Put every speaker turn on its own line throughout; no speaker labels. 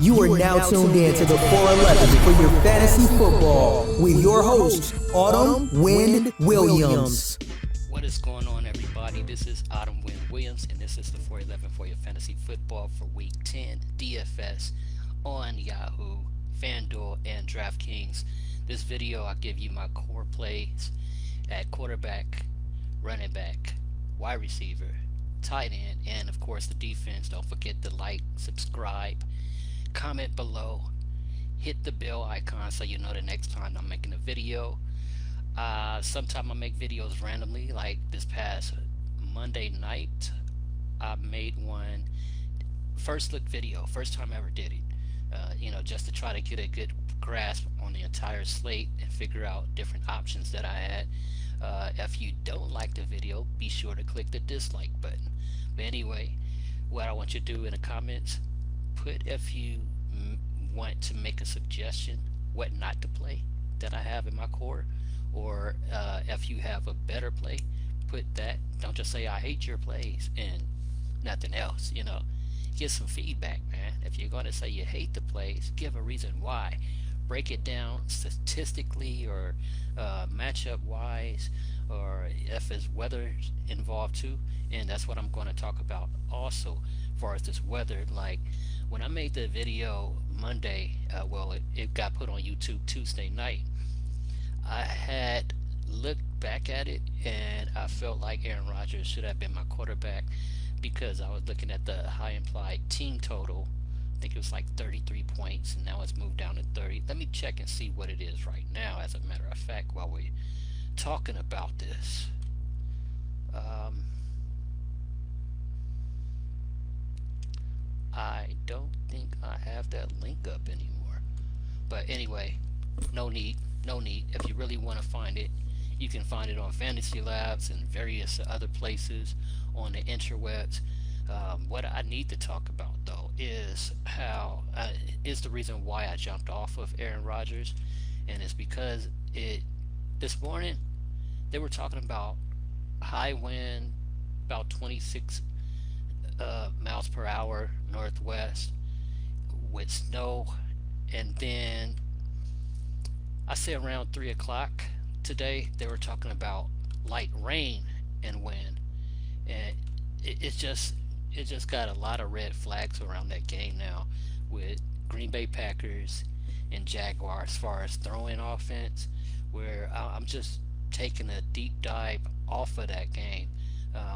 You are now tuned in to the 411 for your fantasy football with your host, Autumn Wind Williams.
What is going on, everybody? This is Autumn Wind Williams, and this is the 411 for your fantasy football for Week 10 DFS on Yahoo, Fanduel, and Draftkings. This video, I'll give you my core plays at quarterback, running back, wide receiver, tight end, and of course the defense. Don't forget to like, subscribe, comment below, hit the bell icon so you know the next time I'm making a video. Sometimes I make videos randomly, like this past Monday night I made one first look video, first time I ever did it, just to try to get a good grasp on the entire slate and figure out different options that I had. If you don't like the video, be sure to click the dislike button. But anyway, what I want you to do in the comments, put if you want to make a suggestion what not to play that I have in my core, or if you have a better play, put that. Don't just say I hate your plays and nothing else. Get some feedback, man. If you're going to say you hate the plays, give a reason why. Break it down statistically or matchup wise, or if it's weather involved too. And that's what I'm going to talk about also as far as this weather. Like when I made the video Monday, it got put on YouTube Tuesday night. I had looked back at it and I felt like Aaron Rodgers should have been my quarterback, because I was looking at the high implied team total. I think it was like 33 points, and now it's moved down to 30. Let me check and see what it is right now, as a matter of fact, while we're talking about this. I don't think I have that link up anymore. But anyway, no need. If you really want to find it, you can find it on Fantasy Labs and various other places on the interwebs. What I need to talk about though is is the reason why I jumped off of Aaron Rodgers, and it's because this morning they were talking about high wind, about 26 miles per hour northwest with snow, and then I say around 3 o'clock today they were talking about light rain and wind, and it just got a lot of red flags around that game now with Green Bay Packers and Jaguars as far as throwing offense, where I'm just taking a deep dive off of that game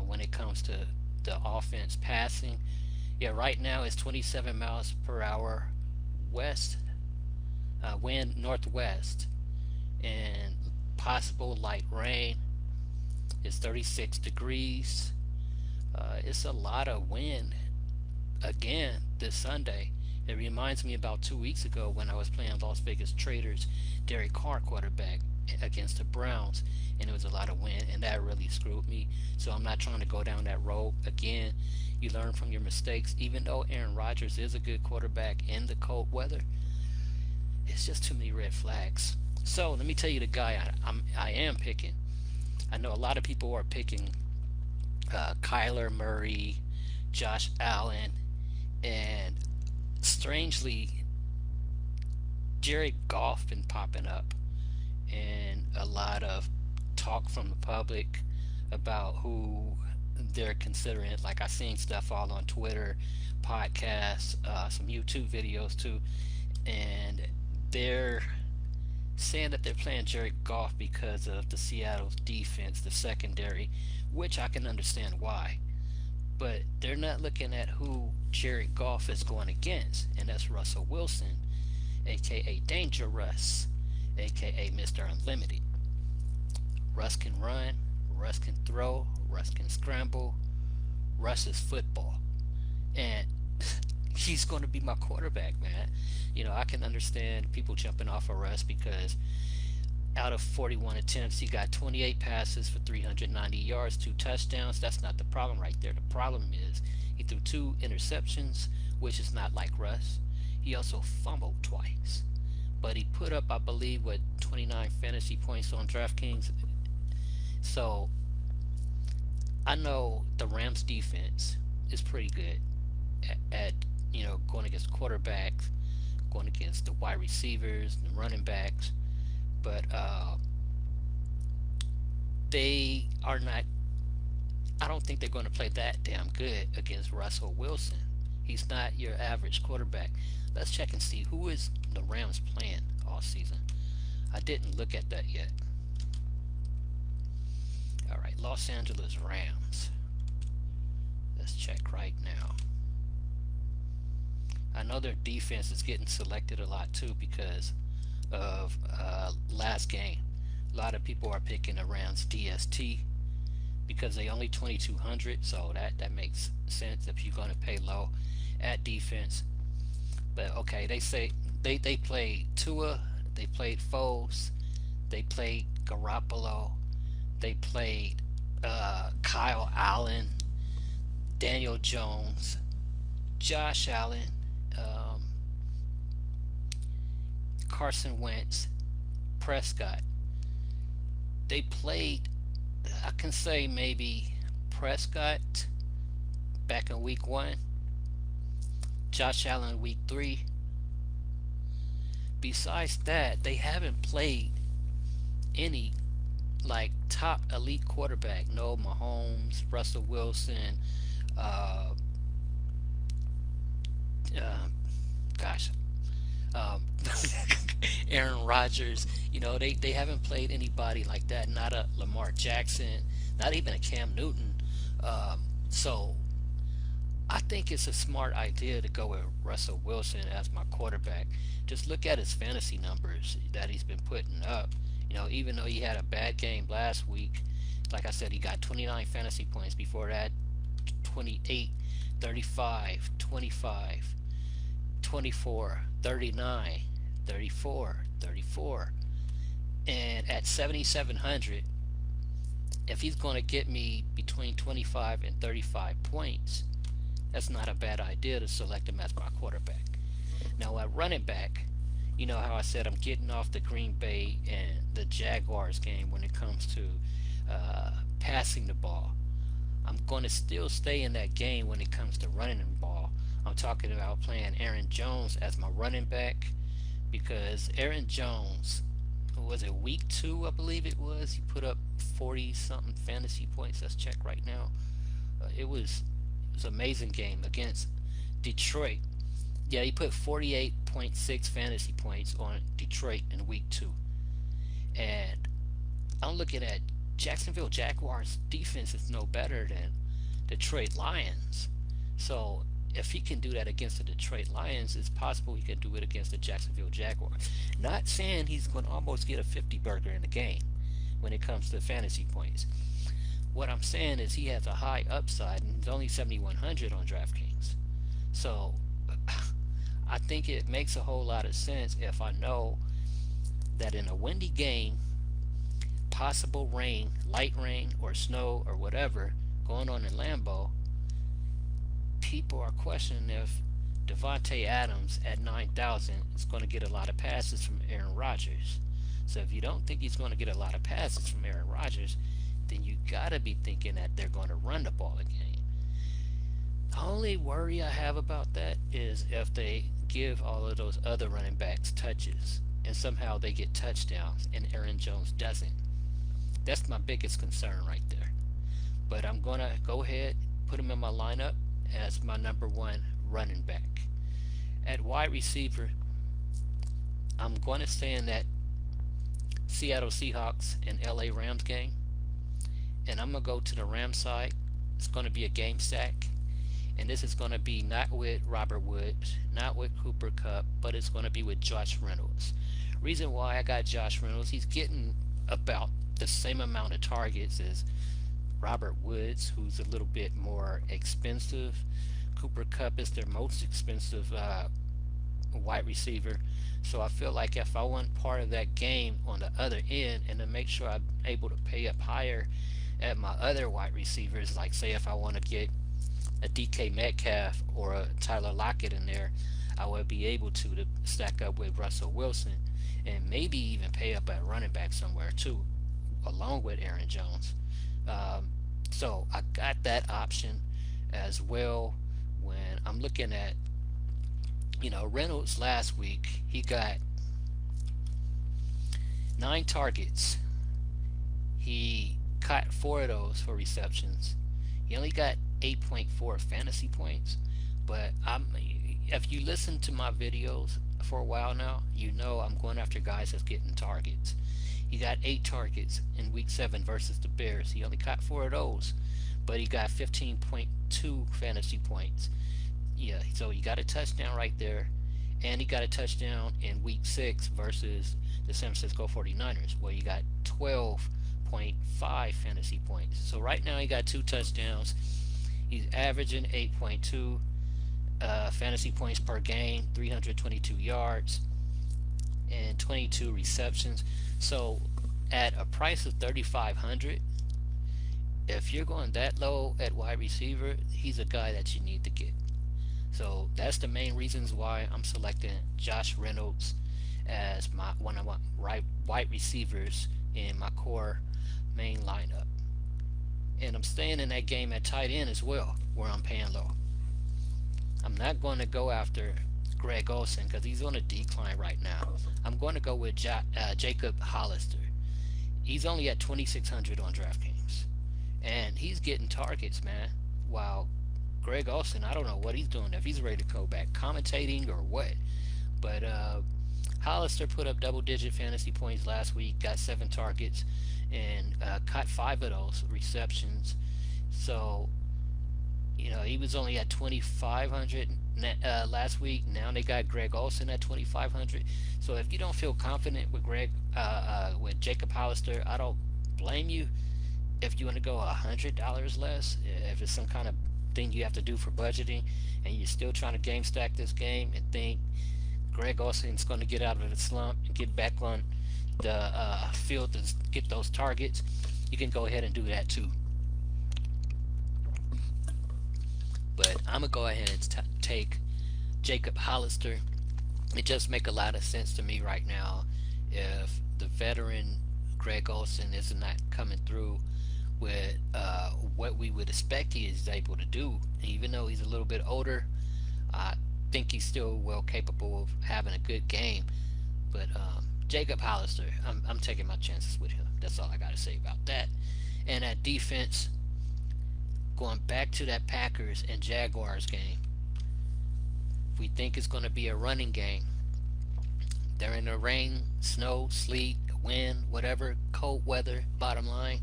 when it comes to the offense passing. Yeah, right now it's 27 miles per hour west, wind northwest, and possible light rain. It's 36 degrees. It's a lot of wind again this Sunday. It reminds me about 2 weeks ago when I was playing Las Vegas Traders, Derek Carr quarterback, against the Browns, and it was a lot of wind, and that really screwed me. So I'm not trying to go down that road again. You learn from your mistakes. Even though Aaron Rodgers is a good quarterback in the cold weather, it's just too many red flags. So let me tell you the guy I am picking. I know a lot of people are picking Kyler Murray, Josh Allen, and strangely Jared Goff been popping up, and a lot of talk from the public about who they're considering. Like I seen stuff all on Twitter, podcasts, some YouTube videos too, and they're saying that they're playing Jared Goff because of the Seattle's defense, the secondary, which I can understand why. But they're not looking at who Jared Goff is going against, and that's Russell Wilson, aka Danger Russ, aka Mr. Unlimited. Russ can run, Russ can throw, Russ can scramble. Russ is football, and he's going to be my quarterback, man. I can understand people jumping off of Russ because out of 41 attempts, he got 28 passes for 390 yards, 2 touchdowns. That's not the problem right there. The problem is he threw 2 interceptions, which is not like Russ. He also fumbled twice, but he put up, I believe, 29 fantasy points on Draftkings. So I know the Rams defense is pretty good at going against quarterbacks going against the wide receivers, the running backs, but they are not. I don't think they're going to play that damn good against Russell Wilson. He's not your average quarterback. Let's check and see who is the Rams playing all season. I didn't look at that yet. All right, Los Angeles Rams. Let's check right now. I know their defense is getting selected a lot too because of last game. A lot of people are picking the Rams DST because they only 2,200, so that makes sense if you're going to pay low at defense. But okay, they say they played Tua, they played Foles, they played Garoppolo, they played Kyle Allen, Daniel Jones, Josh Allen, Carson Wentz, Prescott. They played, I can say maybe Prescott back in week 1, Josh Allen week 3. Besides that, they haven't played any like top elite quarterback. No Mahomes, Russell Wilson, gosh, Aaron Rodgers. You know, they haven't played anybody like that. Not a Lamar Jackson, not even a Cam Newton. So I think it's a smart idea to go with Russell Wilson as my quarterback. Just look at his fantasy numbers that he's been putting up. You know, even though he had a bad game last week, like I said, he got 29 fantasy points. Before that, 28, 35, 25, 24, 39, 34, 34. And at 7,700, if he's going to get me between 25 and 35 points, that's not a bad idea to select him as my quarterback. Now at running back, you know how I said I'm getting off the Green Bay and the Jaguars game when it comes to passing the ball. I'm going to still stay in that game when it comes to running the ball. I'm talking about playing Aaron Jones as my running back because Aaron Jones, was it week 2 I believe it was, he put up 40 something fantasy points. Let's check right now. It was an amazing game against Detroit. Yeah, he put 48.6 fantasy points on Detroit in week 2. And I'm looking at Jacksonville Jaguars defense is no better than Detroit Lions. So if he can do that against the Detroit Lions, it's possible he can do it against the Jacksonville Jaguars. Not saying he's going to almost get a 50 burger in the game when it comes to fantasy points. What I'm saying is he has a high upside and he's only 7,100 on Draftkings. So I think it makes a whole lot of sense if I know that in a windy game, possible rain, light rain or snow or whatever going on in Lambeau, people are questioning if Devontae Adams at 9,000 is going to get a lot of passes from Aaron Rodgers. So if you don't think he's going to get a lot of passes from Aaron Rodgers, then you got to be thinking that they're going to run the ball again. The only worry I have about that is if they give all of those other running backs touches and somehow they get touchdowns and Aaron Jones doesn't. That's my biggest concern right there. But I'm going to go ahead, put him in my lineup as my number 1 running back. At wide receiver, I'm going to stay in that Seattle Seahawks and LA Rams game. And I'm going to go to the Rams side. It's going to be a game stack. And this is going to be not with Robert Woods, not with Cooper Kupp, but it's going to be with Josh Reynolds. Reason why I got Josh Reynolds, he's getting about the same amount of targets as Robert Woods, who's a little bit more expensive. Cooper Kupp is their most expensive wide receiver. So I feel like if I want part of that game on the other end and to make sure I'm able to pay up higher at my other wide receivers, like say if I want to get a DK Metcalf or a Tyler Lockett in there, I would be able to stack up with Russell Wilson and maybe even pay up at running back somewhere too, along with Aaron Jones. So I got that option as well when I'm looking at Reynolds last week, he got 9 targets. He caught 4 of those for receptions. He only got 8.4 fantasy points. But if you listen to my videos for a while now, I'm going after guys that's getting targets. He got 8 targets in week 7 versus the Bears. He only caught 4 of those, but he got 15.2 fantasy points. Yeah, so he got a touchdown right there, and he got a touchdown in week 6 versus the San Francisco 49ers, where he got 12.5 fantasy points. So right now he got 2 touchdowns. He's averaging 8.2 fantasy points per game, 322 yards, and 22 receptions. So at a price of $3,500, if you're going that low at wide receiver, he's a guy that you need to get. So that's the main reasons why I'm selecting Josh Reynolds as one of my wide receivers in my core main lineup. And I'm staying in that game at tight end as well, where I'm paying low. I'm not going to go after Greg Olsen because he's on a decline right now. I'm going to go with Jacob Hollister. He's only at 2,600 on Draftkings, and he's getting targets, man. While Greg Olsen, I don't know what he's doing, if he's ready to go back commentating or what. But Hollister put up double-digit fantasy points last week, got 7 targets, and caught 5 of those receptions. So, he was only at 2,500 last week. Now they got Greg Olsen at 2,500. So if you don't feel confident with with Jacob Hollister, I don't blame you. If you want to go $100 less, if it's some kind of thing you have to do for budgeting, and you're still trying to game stack this game and think Greg Olsen's going to get out of the slump and get back on the field to get those targets, you can go ahead and do that too. But I'm going to go ahead and take Jacob Hollister. It just makes a lot of sense to me right now. If the veteran Greg Olsen is not coming through with what we would expect he is able to do, even though he's a little bit older, I think he's still well capable of having a good game. But Jacob Hollister, I'm taking my chances with him. That's all I got to say about that. And at defense, going back to that Packers and Jaguars game, we think it's going to be a running game. They're in the rain, snow, sleet, wind, whatever, cold weather, bottom line.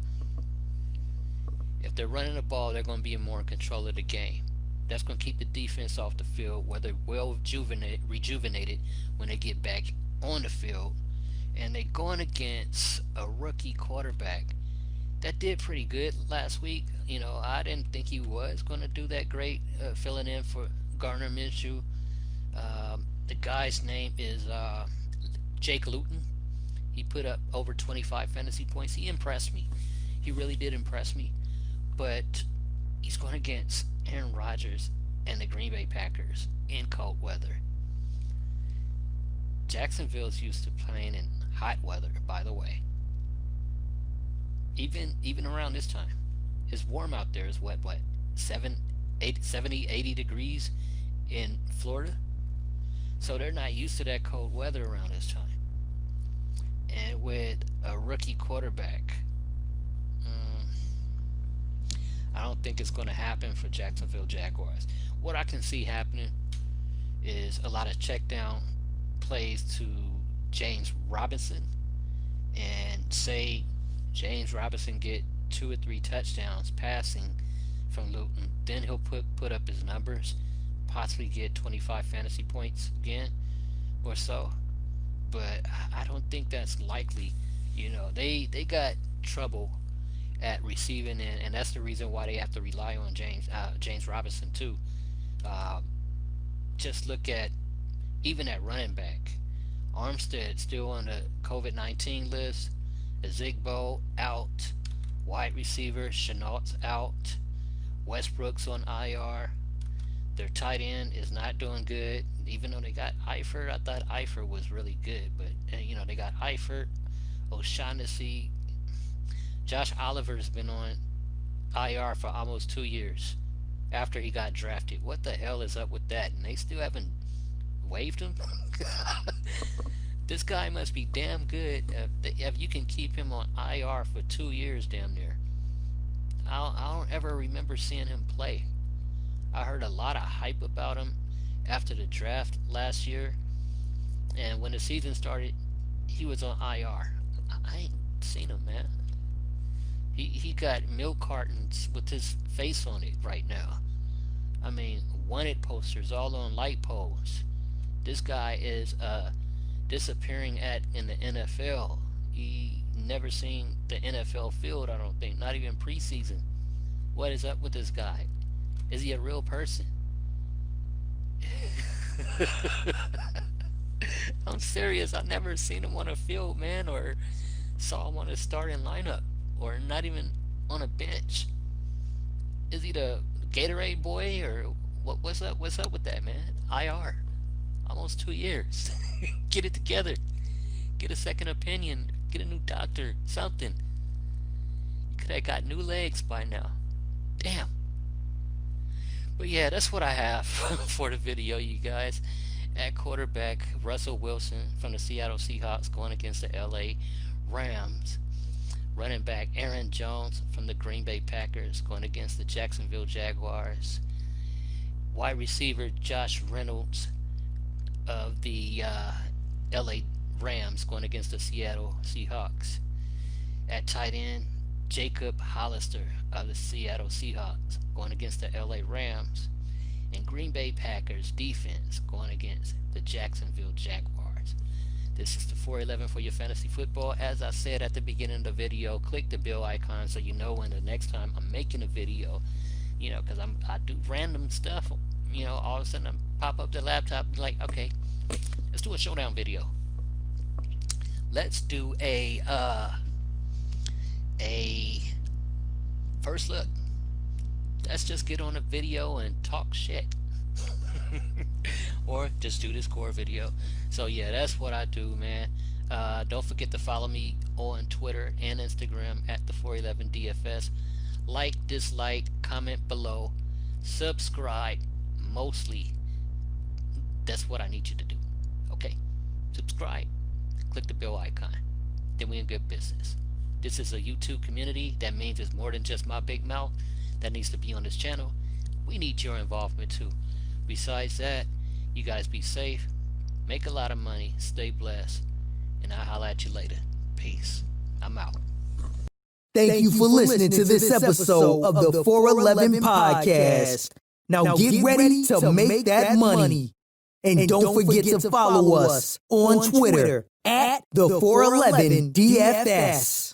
If they're running the ball, they're going to be more in control of the game. That's going to keep the defense off the field, where they're well rejuvenated when they get back on the field. And they're going against a rookie quarterback that did pretty good last week. I didn't think he was going to do that great, filling in for Gardner Minshew. The guy's name is Jake Luton. He put up over 25 fantasy points. He impressed me. He really did impress me. But he's going against Aaron Rodgers and the Green Bay Packers in cold weather. Jacksonville's used to playing in hot weather, by the way. Even around this time. It's warm out there. It's what 70, 80 degrees in Florida. So they're not used to that cold weather around this time. And with a rookie quarterback, I don't think it's going to happen for Jacksonville Jaguars. What I can see happening is a lot of check down plays to James Robinson, and say James Robinson get 2 or 3 touchdowns passing from Luton, then he'll put up his numbers, possibly get 25 fantasy points again or so. But I don't think that's likely. They got trouble at receiving, and that's the reason why they have to rely on James Robinson too. Just look at even at running back. Armstead still on the COVID-19 list. Ezigbo out. Wide receiver Chenault's out. Westbrook's on IR. Their tight end is not doing good. Even though they got Eifert, I thought Eifert was really good, but they got Eifert, O'Shaughnessy. Josh Oliver's been on IR for almost 2 years after he got drafted. What the hell is up with that? And they still haven't waived him. This guy must be damn good if you can keep him on IR for 2 years damn near. I don't ever remember seeing him play. I heard a lot of hype about him after the draft last year, and when the season started, he was on IR. I ain't seen him, man. He got milk cartons with his face on it right now. I mean, wanted posters all on light poles. This guy is disappearing in the NFL. He never seen the NFL field, I don't think, not even preseason. What is up with this guy? Is he a real person? I'm serious. I've never seen him on a field, man, or saw him on a starting lineup, or not even on a bench. Is he the Gatorade boy, or what's up? What's up with that, man? IR. Almost 2 years. Get it together. Get a second opinion. Get a new doctor. Something. You could have got new legs by now. Damn. But yeah, that's what I have for the video, you guys. At quarterback, Russell Wilson from the Seattle Seahawks going against the LA Rams. Running back, Aaron Jones from the Green Bay Packers going against the Jacksonville Jaguars. Wide receiver, Josh Reynolds of the LA Rams going against the Seattle Seahawks. At tight end, Jacob Hollister of the Seattle Seahawks going against the LA Rams. And Green Bay Packers defense going against the Jacksonville Jaguars. This is the 411 for your fantasy football. As I said at the beginning of the video, click the bell icon so you know when the next time I'm making a video, you know, because I do random stuff, you know, all of a sudden I pop up the laptop like, okay, let's do a showdown video. Let's do a first look. Let's just get on a video and talk shit. Or just do this core video. So yeah, that's what I do, man. Don't forget to follow me on Twitter and Instagram at the 411 DFS. Like, dislike, comment below, subscribe. Mostly, that's what I need you to do. Okay, subscribe, click the bell icon, then we're in good business. This is a YouTube community. That means it's more than just my big mouth that needs to be on this channel. We need your involvement too. Besides that, you guys be safe, make a lot of money, stay blessed, and I'll holla at you later. Peace. I'm out.
Thank you for listening to this episode of the 411 Podcast. Now get ready to make that money. And don't forget to follow us on Twitter at the 411 DFS.